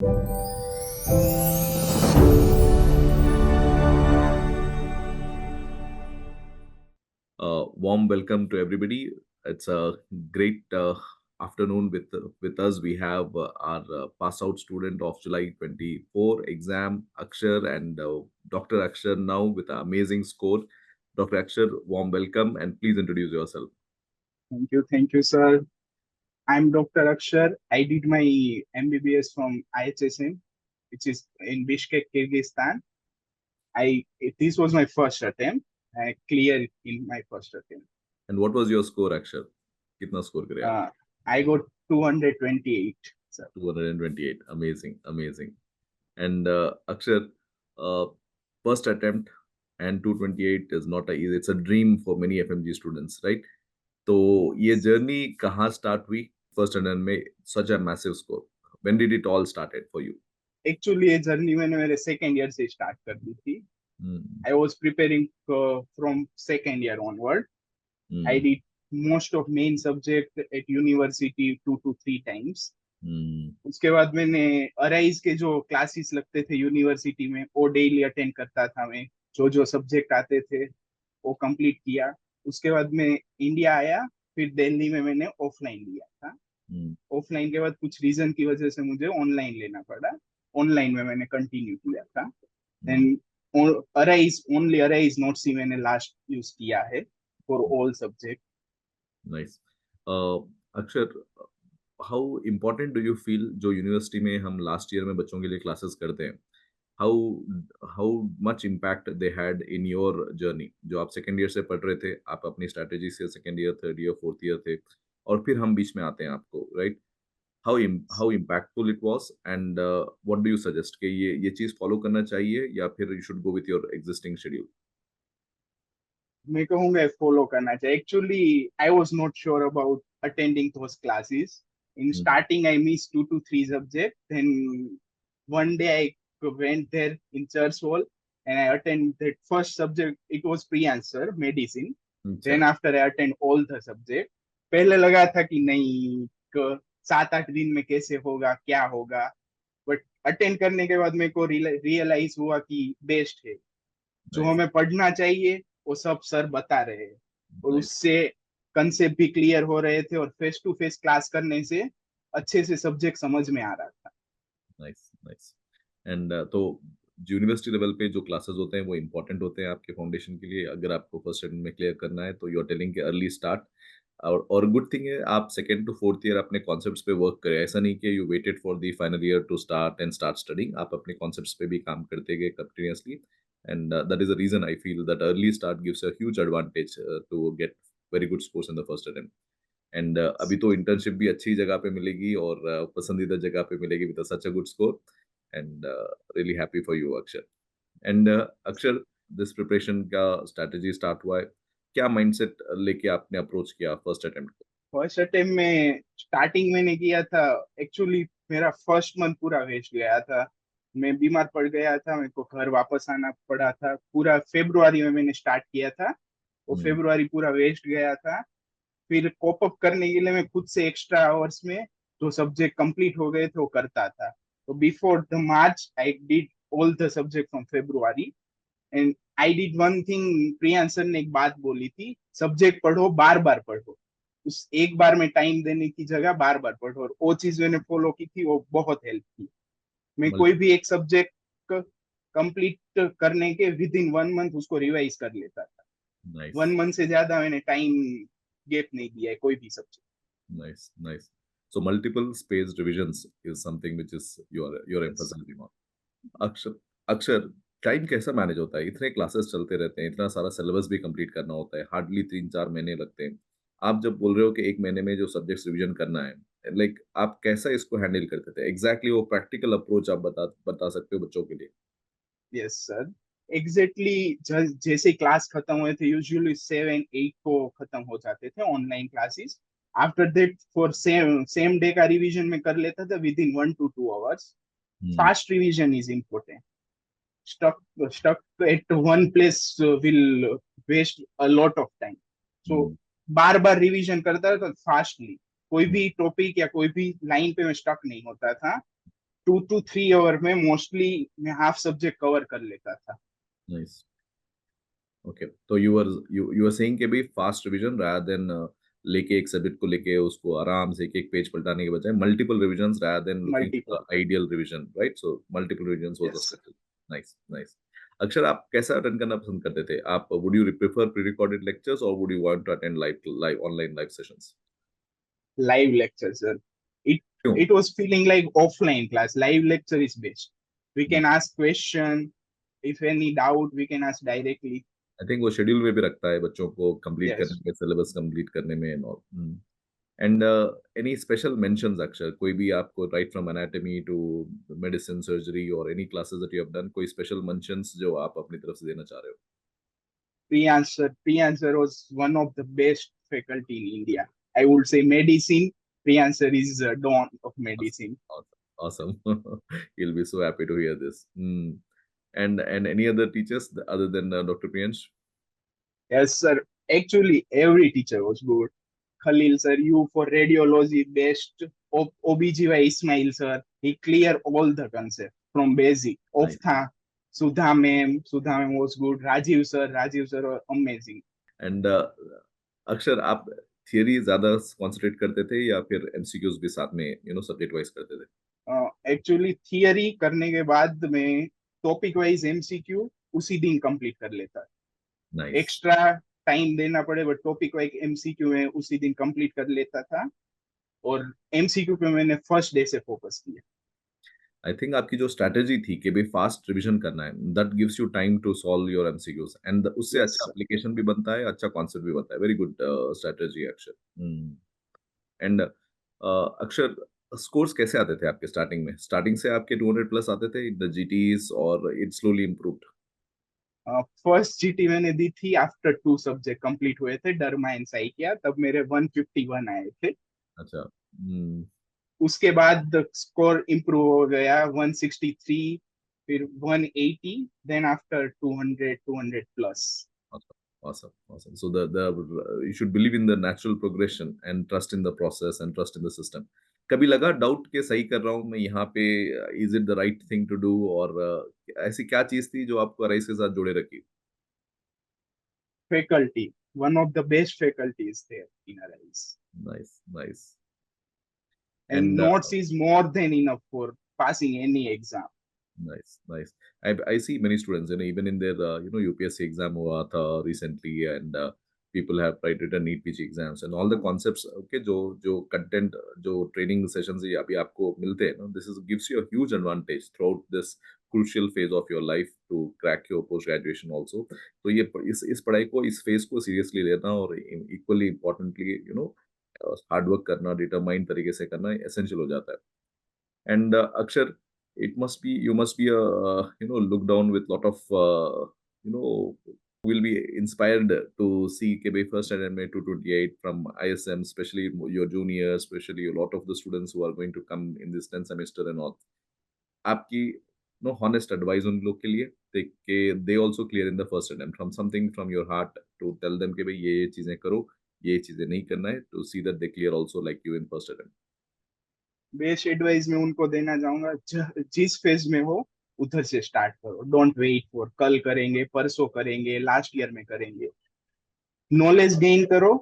Warm welcome to everybody. It's a great afternoon with us. We have our pass out student of July 24 exam, Akshar, and Dr. Akshar now with an amazing score. Dr. Akshar, warm welcome and please introduce yourself. Thank you, sir. I'm Dr. Akshar. I did my MBBS from IHSM, which is in Bishkek, Kyrgyzstan. This was my first attempt. I cleared in my first attempt. And what was your score, Akshar? Kitna score kare aap? I got 228, sir. 228. Amazing, amazing. And Akshar, uh, first attempt and 228 is not a easy. It's a dream for many FMG students, right? तो ये journey कहाँ start हुई first attempt में such a massive score when did it all started for you actually ये journey मैंने मेरे second year से start कर दी थी. I was preparing from second year onward. I did most of main subject at university 2 to 3 times. उसके बाद मैंने arise के जो क्लासेस लगते थे यूनिवर्सिटी में वो डेली अटेंड करता था. मैं जो जो सब्जेक्ट आते थे वो कंप्लीट किया. उसके बाद मैं इंडिया आया. फिर दिल्ली में मैंने ऑफलाइन लिया था. ऑफलाइन के बाद कुछ रीजन की वजह से मुझे ऑनलाइन लेना पड़ा. ऑनलाइन में मैंने कंटिन्यू किया था. देन अराइज नोट्स ही मैंने लास्ट यूज किया है फॉर ऑल सब्जेक्ट. नाइस. अक्षर, how important do you feel जो यूनिवर्सिटी में हम लास्ट ईयर में बच्चों के लिए क्लासेस करते हैं, how how much impact they had in your journey? जो आप सेकेंड ईयर से पढ़ रहे थे, आप अपनी स्ट्रैटेजी से second year, third year, fourth year थे, और फिर हम बीच में आते हैं आपको, right? How impactful it was and what do you suggest कि ये चीज फॉलो करना चाहिए या फिर you should go with your existing schedule? मैं कहूंगा फॉलो करना चाहिए. Actually I was not sure about attending those classes. In starting, I missed 2 to 3 subjects. Then one day I went there in Church Hall and I attended that first subject. It was pre-answer medicine. Then after I attend all the subject. पहले लगा था कि नहीं 7-8 दिन में कैसे होगा क्या होगा. बट अटेंड करने के बाद मेरे को रियलाइज हुआ कि बेस्ट है. जो हमें पढ़ना चाहिए वो सब सर बता रहे हैं. और उससे कंसेप्ट भी क्लियर हो रहे थे और फेस टू फेस क्लास करने से अच्छे से सब्जेक्ट समझ में आ रहा था. Nice, nice. एंड तो यूनिवर्सिटी लेवल पे जो क्लासेस होते हैं वो इम्पोर्टेंट होते हैं आपके फाउंडेशन के लिए. अगर आपको फर्स्ट अटेम्प्ट में क्लियर करना है तो यू आर टेलिंग के अर्ली स्टार्ट. और गुड थिंग है आप सेकेंड टू फोर्थ ईयर अपने कॉन्सेप्ट्स पे वर्क करें. ऐसा नहीं कि you waited for the final year to start and start studying. आप अपने कॉन्सेप्ट्स पे भी काम करते गए continuously. And that is the reason I feel that early start gives a huge advantage to get very good scores in the first attempt. And अभी तो internship भी अच्छी जगह पे मिलेगी और पसंदीदा जगह पे मिलेगी with such a good score. And really happy for you Akshar. And अक्षर, दिस प्रिपरेशन का स्ट्रैटेजी स्टार्ट हुआ है, क्या माइंडसेट लेके आपने अप्रोच किया फर्स्ट अटेम्प्ट को? फर्स्ट अटेम्प्ट में स्टार्टिंग मैंने किया था. एक्चुअली मेरा फर्स्ट मंथ पूरा वेस्ट गया था. मैं बीमार पड़ गया था. मेरे को घर वापस आना पड़ा था. पूरा फेब्रुआरी में मैंने स्टार्ट किया था. वो फेब्रुआरी पूरा वेस्ट गया था. फिर कोप अप करने के लिए मैं खुद से एक्स्ट्रा आवर्स में जो सब्जेक्ट कंप्लीट हो गए थे वो करता था. तो before the March I did all the subject from February. And I did one thing. Priyansh sir ने एक बात बोली थी, सब्जेक्ट पढ़ो बार बार पढ़ो. उस एक बार में टाइम देने की जगह बार बार पढ़ो. और वो चीज मैंने फॉलो की थी. वो बहुत हेल्प की. मैं कोई भी एक सब्जेक्ट कंप्लीट करने के विद इन 1 मंथ उसको रिवाइज कर लेता था. Nice. 1 मंथ से ज्यादा मैंने टाइम गैप नहीं दिया है कोई भी subject. Nice, nice. So multiple spaced revisions is something which is you're emphasizing on. अक्षर, अक्षर, टाइम कैसा मैनेज होता है? इतने क्लासेस चलते रहते हैं, इतना सारा सिलेबस भी कंप्लीट करना होता है, हार्डली 3-4 महीने लगते हैं. आप जब बोल रहे हो कि 1 महीने में जो सब्जेक्ट्स रिवीजन करना है, लाइक आप कैसा इसको हैंडल करते थे? एग्जैक्टली वो प्रैक्टिकल अप्रोच आप बता सकते हो बच्चों के लिए? Yes sir. एग्जैक्टली जैसे क्लास खत्म हुए थे यूजुअली 7-8 को खत्म हो जाते थे online classes. After that for same day का रिवीजन में कर लेता था with in 1 to 2 hours. Fast revision is important. stuck at one place will waste a lot of time. So bar bar revision करता था फास्टली. कोई भी topic या कोई भी लाइन पे मैं स्टक नहीं होता था. 2 to 3 आवर में मोस्टली मैं हाफ सब्जेक्ट कवर कर लेता था। नाइस। ओके, तो यू आर सेइंग कि भाई फास्ट रिवीजन रादर देन लेके एक सब्जेक्ट को लेके उसको आराम से एक-एक पेज पलटाने के बजाय multiple revisions rather than looking for multiple. The ideal revision, right? So multiple revisions was the yes. Strategy. Nice, nice. Akshar, आप कैसा अटेंड करना पसंद करते थे? आप would you prefer pre-recorded lectures और would you want to attend live online live sessions? Live lecture, sir. It क्यों? it was feeling like offline class. Live lecture is best. We can ask question. If any doubt, we can ask directly. I think वो schedule में भी रखता है बच्चों को complete करने Yes. में, सिलेबस कंप्लीट करने में and all. And any special mentions Akshar, कोई भी आपको right from anatomy to medicine, surgery और any classes that you have done, कोई स्पेशल मेंशंस जो आप अपनी तरफ से देना चाह रहे हो? Pre-answer was one of the best faculty in India. I would say medicine. Pre-answer is dawn of medicine. Awesome. Awesome. He'll be so happy to hear this. And any other teachers other than Dr. Priyansh? Yes, sir. Actually, every teacher was good. Khalil sir, you for radiology best. OBGY Ismail sir, he clear all the concept from basic. Nice. Ophtha, Sudha ma'am was good. Rajiv sir was amazing. And अक्षर, आप theory ज्यादा concentrate करते थे या फिर MCQs भी साथ में सब्जेक्ट वाइज करते थे? एक्चुअली थियरी करने के बाद में टॉपिक वाइज एमसीक्यू उसी दिन कंप्लीट कर लेता। नाइस। एक्स्ट्रा टाइम देना पड़े बट टॉपिक वाइज एमसीक्यू में उसी दिन कंप्लीट कर लेता था। और एमसीक्यू पे मैंने फर्स्ट डे से फोकस किया। आई थिंक आपकी जो स्ट्रैटेजी थी कि भाई फास्ट रिवीजन करना है, that gives you time to solve your MCQs and उससे यस अच्छा सर। एप्लीकेशन भी बनता है, अच्छा कॉन्सेप्ट भी बनता है। Very good strategy Akshar. And Akshar, scores कैसे आते थे आपके स्टार्टिंग में? स्टार्टिंग से आपके 200 प्लस आते थे द जीटीज और it slowly improved? First GT मैंने दी थी आफ्टर 2 सब्जेक्ट कंप्लीट हुए थे, डर्मा एंड साइकिया, तब मेरे 151 आए थे। अच्छा। हम्म। उसके बाद स्कोर इम्प्रूव हो गया 163, फिर 180, then after 200 plus. Awesome, awesome, awesome. So the you should believe in the natural progression and trust in the process and trust in the system. कभी लगा डाउट के सही कर रहा हूँ मैं यहाँ पे, is it the right thing to do, और ऐसी क्या चीज थी जो आपको अराइज के साथ जोड़े रखी? Faculty, one of the best faculties there in Arise. Nice, nice. And and notes is more than enough for passing any exam. nice, nice. I see many students, even in their UPSC exam हुआ था recently, and people have tried written NEET PG exams and all the concepts. Okay, जो content, जो training sessions ये अभी आपको मिलते हैं ना, this is gives you a huge advantage throughout this crucial phase of your life to crack your post graduation also. तो ये इस पढ़ाई को, इस phase को seriously लेना और equally importantly hard work करना, determined तरीके से करना essential हो जाता है। And Akshar, it must be, you must be a look down with lot of you know will be inspired to see KB first and MA 228 from ISM, especially your juniors, especially a lot of the students who are going to come in this 10th semester and all. आपकी honest advice उन लोग के लिए कि they also clear in the first attempt from something from your heart to tell them कि भाई ये चीजें करो, ये चीजें नहीं करना है, to see that they clear also like you in first attempt. Best advice मैं उनको देना चाहूंगा, जिस फेज में हो उधर से स्टार्ट करो। डोंट वेट फॉर कल करेंगे, परसों करेंगे, लास्ट ईयर में करेंगे। नॉलेज गेन करो,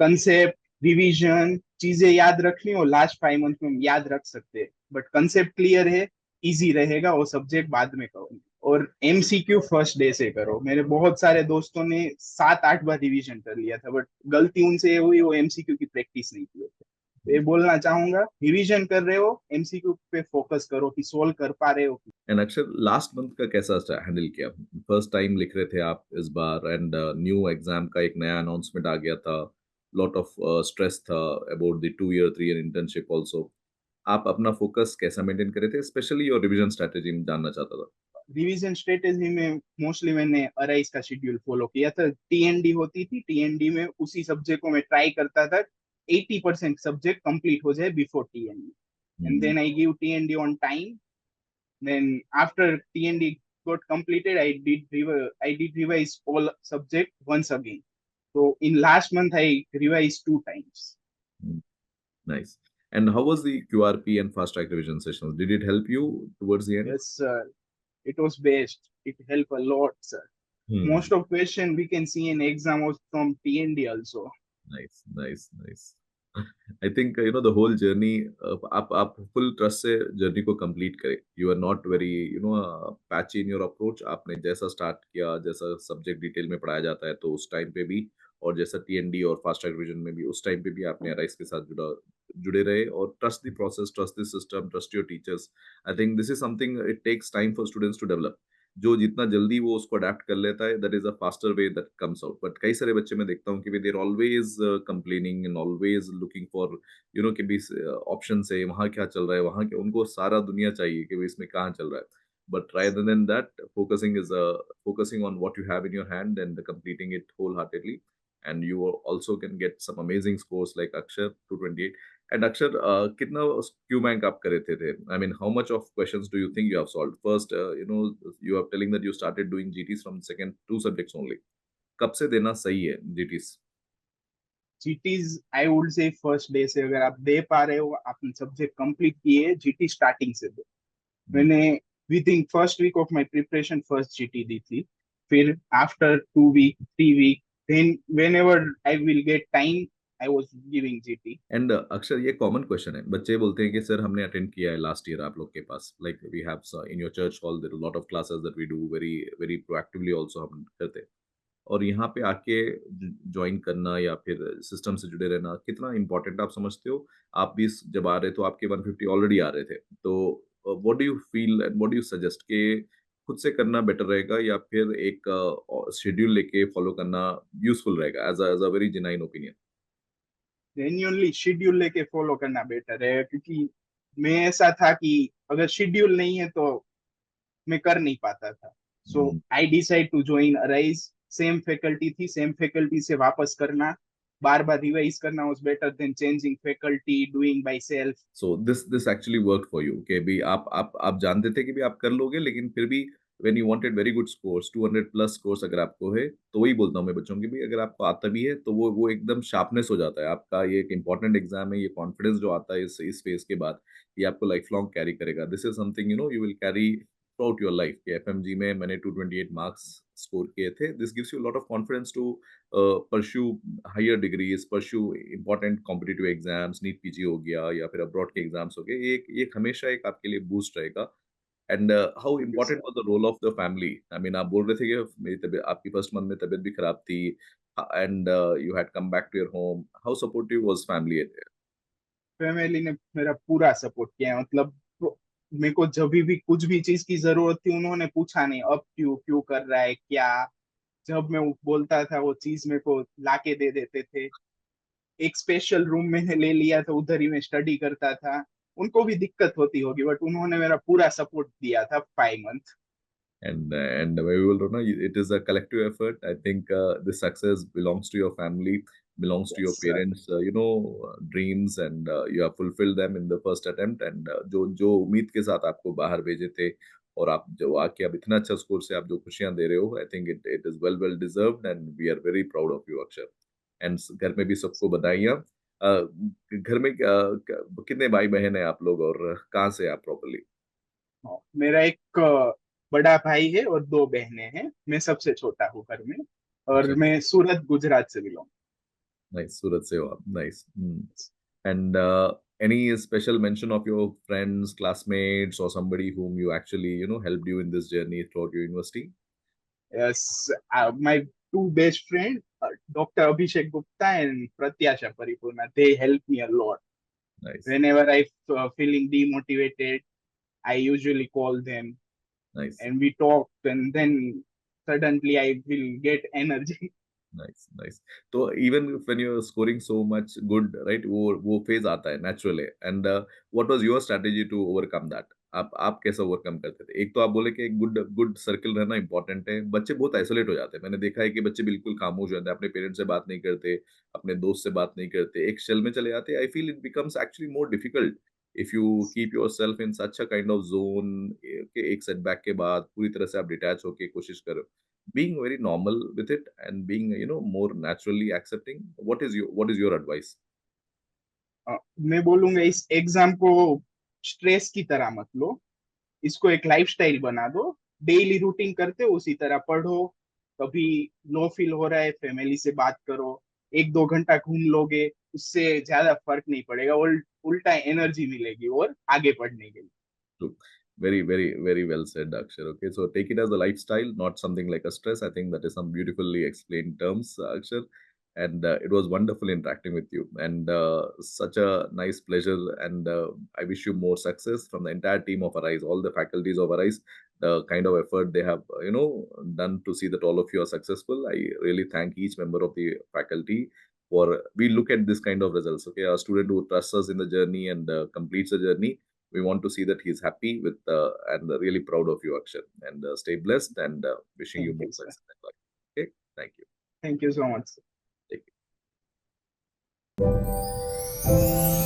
कंसेप्ट, रिवीजन, चीजें याद रखनी हो लास्ट 5 मंथ में याद रख सकते हैं, बट कंसेप्ट क्लियर है, इजी रहेगा, वो सब्जेक्ट बाद में करो। और एमसीक्यू फर्स्ट डे से करो। मेरे बहुत सारे दोस्तों ने 7-8 बार रिवीजन कर लिया था, बट गलती उनसे ये हुई, वो एमसीक्यू की प्रैक्टिस नहीं की। ये बोलना चाहूंगा, रिवीजन कर रहे हो, एमसीक्यू पे फोकस करो कि सोल्व कर पा रहे हो। एंड अक्षर, लास्ट मंथ का कैसा हैंडल किया? फर्स्ट टाइम लिख रहे थे आप इस बार, एंड न्यू एग्जाम का एक नया अनाउंसमेंट आ गया था, लॉट ऑफ स्ट्रेस था about the 2 year 3 year internship also. आप अपना फोकस कैसा मेंटेन करे थे? स्पेशली योर रिवीजन स्ट्रेटेजी में जानना चाहता था। रिवीजन स्ट्रेटेजी में मोस्टली मैंने अराइज का शेड्यूल फॉलो किया था। टीएनडी होती थी, टीएनडी में उसी सब्जेक्ट को मैं ट्राई करता था 80% सब्जेक्ट कंप्लीट हो जाए before TND, and then I give TND on time. Then after TND got completed, I did revise all subject once again. So in last month I revised 2 times. Nice. And how was the QRP and fast track revision sessions? Did it help you towards the end? Yes, sir. It was best. It helped a lot, sir. Hmm. Most of question we can see in exam was from TND also. Nice, nice, nice. I think the whole journey आप full trust से journey को complete करें. You are not very patchy in your approach. आपने जैसा start किया, जैसा subject detail में पढ़ाया जाता है तो उस time पे भी, और जैसा TND और fast track revision में भी उस time पे भी आपने अराइज के साथ जुड़े रहे, और trust the process, trust the system, trust your teachers. I think this is something it takes time for students to develop. जो जितना जल्दी वो उसको अडैप्ट कर लेता है, that is a faster way that comes out. But कई सारे बच्चे मैं देखता हूँ कि देर always complaining and always looking for कि भी ऑप्शन है, वहाँ क्या चल रहा है, वहाँ क्या, उनको सारा दुनिया चाहिए कि भाई इसमें कहाँ चल रहा है। But rather than that, focusing on what you have in your hand and completing it wholeheartedly, and you also can get some amazing scores like Akshar 228. And Akshar, कितना क्यू बैंक आप करे थे? I mean, how much of questions do you think you have solved? First, you are telling that you started doing GTs from second two subjects only. कब से देना सही है GTs? GTs I would say first day से अगर आप दे पा रहे हो, आपने सब्जेक्ट कंप्लीट किए, जीटी स्टार्टिंग से दो। Hmm. मैंने within first week of my preparation first GT दी थी। फिर after 2 week 3 week, then whenever I will get time I was giving GT. And अक्सर ये कॉमन क्वेश्चन है, बच्चे बोलते हैं कि सर हमने अटेंड किया है लास्ट ईयर आप लोग के पास, like we have in your church hall there lot of classes that we do very very proactively also हम करते हैं, और यहाँ पे आके ज्वाइन करना या फिर सिस्टम से जुड़े रहना कितना इंपॉर्टेंट आप समझते हो? आप भी जब आ रहे तो आपके 150 ऑलरेडी आ रहे थे, तो what do you feel and what do you suggest के खुद से करना बेटर रहेगा या फिर एक शेड्यूल लेके फॉलो करना यूजफुल रहेगा, as a very genuine opinion? Genuinely schedule लेके फॉलो करना बेटर है, क्योंकि मैं ऐसा था कि अगर शेड्यूल नहीं है तो मैं कर नहीं पाता था। So I decide to join Arise. Same faculty थी, सेम फैकल्टी से वापस करना, बार बार रिवाइज करना was better than changing faculty doing by self. So this actually work for you कि भी आप जानते थे कि भी आप कर लोगे, लेकिन फिर भी when you wanted very good scores 200 plus scores अगर आपको है, तो वही बोलता हूँ मैं बच्चों की भी, अगर आपको आता भी है तो वो एकदम शार्पनेस हो जाता है आपका, ये एक इंपॉर्टेंट एग्जाम है, ये कॉन्फिडेंस जो आता है इस फेज के बाद, ये आपको लाइफ लॉन्ग कैरी करेगा। This is something you will carry throughout your life. कि एफएमजी में मैंने 228 मार्क्स स्कोर किए थे, this gives you lot of confidence to pursue higher degrees, pursue important competitive exams, NEET PG हो गया या फिर अब्रॉड के एग्जाम्स हो गए, ये एक हमेशा एक आपके लिए बूस्ट रहेगा। And how important was the role of the family? I mean, आप बोल रहे थे कि मेरी तबीयत, आपकी फर्स्ट मंथ में तबीयत भी खराब थी, and you had come back to your home, how supportive was family? Family ने मेरा पूरा सपोर्ट किया है। मतलब मेरे को जब भी कुछ भी चीज की जरूरत थी, उन्होंने पूछा नहीं अब क्यों क्यों कर रहा है क्या। जब मैं वो बोलता था वो चीज मेरे को लाके दे देते थे। एक स्पेशल रूम मैंने ले लिया था, उधर ही मैं स्टडी करता था। उनको भी दिक्कत होती होगी बट उन्होंने मेरा पूरा सपोर्ट दिया था 5 month. And we will know it is a collective effort. I think the success belongs to your family, belongs to your yes sir. parents, dreams, and you have fulfilled them in the first attempt. And जो जो उम्मीद के साथ आपको बाहर भेजे थे, और आप जो आके अब इतना अच्छा स्कोर से आप जो खुशियां दे रहे हो, I think it is well deserved and we are very proud of you Akshar. And घर में भी सबको बधाइयाँ। घर में कितने भाई बहन है आप लोग, और कहाँ से आप प्रॉपरली? मेरा एक बड़ा भाई है और 2 बहनें हैं। मैं सबसे छोटा हूँ घर में। और अच्छा, मैं सूरत गुजरात से बिलोंग। नाइस, सूरत से हो आप, nice. And any special mention of your friends, classmates, or somebody whom you actually, helped you in this journey throughout your university? Yes, my two best friend doctor Abhishek Gupta and Pratyasha Paripurna, they help me a lot. Nice, whenever I feeling demotivated, I usually call them nice, and we talk, and then suddenly I will get energy. nice, nice. So even when you're scoring so much good, right, वो phase आता है naturally. And what was your strategy to overcome that? आप कैसे overcome करते थे? एक तो आप बोले कि एक गुड गुड सर्कल रहना इंपॉर्टेंट है। बच्चे बहुत आइसोलेट हो जाते हैं। मैंने देखा है कि बच्चे बिल्कुल खामोश हो जाते हैं, अपने पेरेंट्स से बात नहीं करते, अपने दोस्त से बात नहीं करते, एक शेल में चले जाते हैं। I feel it becomes actually more difficult if you keep yourself in such a kind of zone, कि एक सेटबैक के बाद पूरी तरह से आप डिटैच होके कोशिश करो, being very normal with it and being more naturally accepting. What is your advice? मैं बोलूंगा इस एग्जाम को स्ट्रेस की तरह मत लो, इसको एक लाइफस्टाइल बना दो। डेली रूटीन करते हो उसी तरह पढ़ो। कभी लो फील हो रहा है फैमिली से बात करो, 1-2 घंटा घूम लोगे, उससे ज्यादा फर्क नहीं पड़ेगा, उल्टा एनर्जी मिलेगी और आगे पढ़ने के लिए। True. Very, very, very well said, Akshar. Okay, so take it as a lifestyle, not something like a stress. I think that is some beautifully explained terms, Akshar. And it was wonderful interacting with you, and such a nice pleasure. And I wish you more success from the entire team of Arise, all the faculties of Arise. The kind of effort they have, done to see that all of you are successful. I really thank each member of the faculty for. We look at this kind of results. Okay, a student who trusts us in the journey and completes the journey, we want to see that he's happy with and really proud of you, Akshay. And stay blessed, and wishing you thank more you sir. success in life. Okay, thank you. Thank you so much. Take care.